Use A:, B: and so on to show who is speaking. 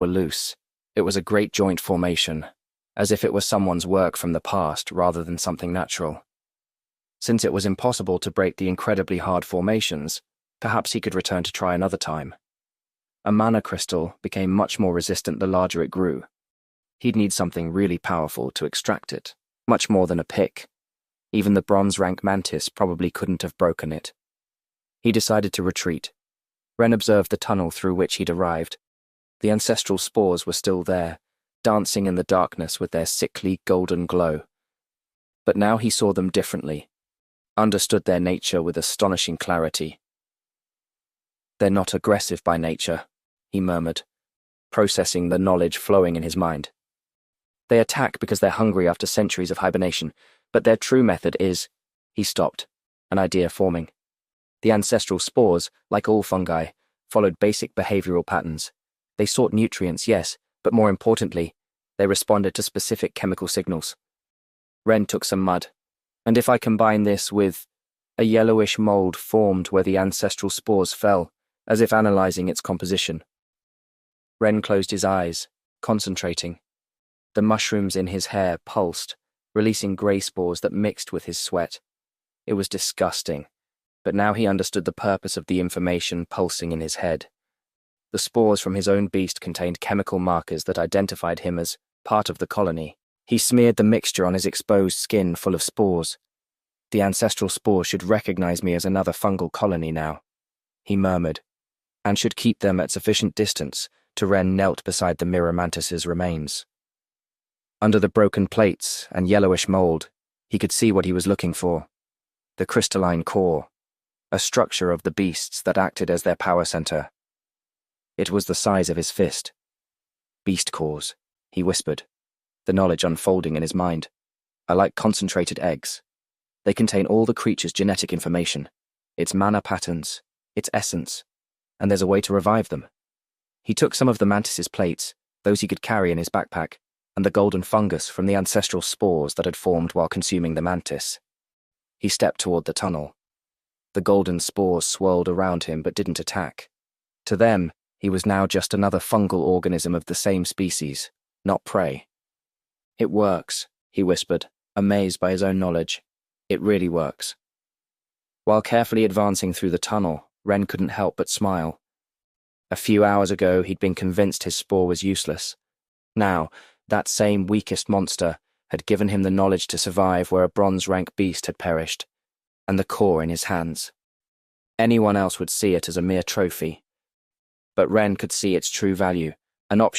A: were loose. It was a great joint formation, as if it was someone's work from the past rather than something natural. Since it was impossible to break the incredibly hard formations, perhaps he could return to try another time. A mana crystal became much more resistant the larger it grew. He'd need something really powerful to extract it, much more than a pick. Even the bronze-rank mantis probably couldn't have broken it. He decided to retreat. Ren observed the tunnel through which he'd arrived. The ancestral spores were still there, dancing in the darkness with their sickly golden glow. But now he saw them differently, understood their nature with astonishing clarity. "They're not aggressive by nature," he murmured, processing the knowledge flowing in his mind. "They attack because they're hungry after centuries of hibernation, but their true method is—" He stopped, an idea forming. The ancestral spores, like all fungi, followed basic behavioral patterns. They sought nutrients, yes, but more importantly, they responded to specific chemical signals. Ren took some mud, and if I combine this with— A yellowish mold formed where the ancestral spores fell, as if analyzing its composition. Ren closed his eyes, concentrating. The mushrooms in his hair pulsed, releasing grey spores that mixed with his sweat. It was disgusting, but now he understood the purpose of the information pulsing in his head. The spores from his own beast contained chemical markers that identified him as part of the colony. He smeared the mixture on his exposed skin full of spores. "The ancestral spores should recognize me as another fungal colony now," he murmured, "and should keep them at sufficient distance to Ren knelt beside the mirror mantis's remains. Under the broken plates and yellowish mold, he could see what he was looking for. The crystalline core, a structure of the beasts that acted as their power center. It was the size of his fist. "Beast cores," he whispered, the knowledge unfolding in his mind. "I like concentrated eggs. They contain all the creature's genetic information, its mana patterns, its essence, and there's a way to revive them." He took some of the mantis's plates, those he could carry in his backpack, and the golden fungus from the ancestral spores that had formed while consuming the mantis. He stepped toward the tunnel. The golden spores swirled around him but didn't attack. To them, he was now just another fungal organism of the same species, not prey. "It works," he whispered, amazed by his own knowledge. "It really works." While carefully advancing through the tunnel, Ren couldn't help but smile. A few hours ago, he'd been convinced his spore was useless. Now, that same weakest monster had given him the knowledge to survive where a bronze-rank beast had perished, and the core in his hands. Anyone else would see it as a mere trophy. But Ren could see its true value, an option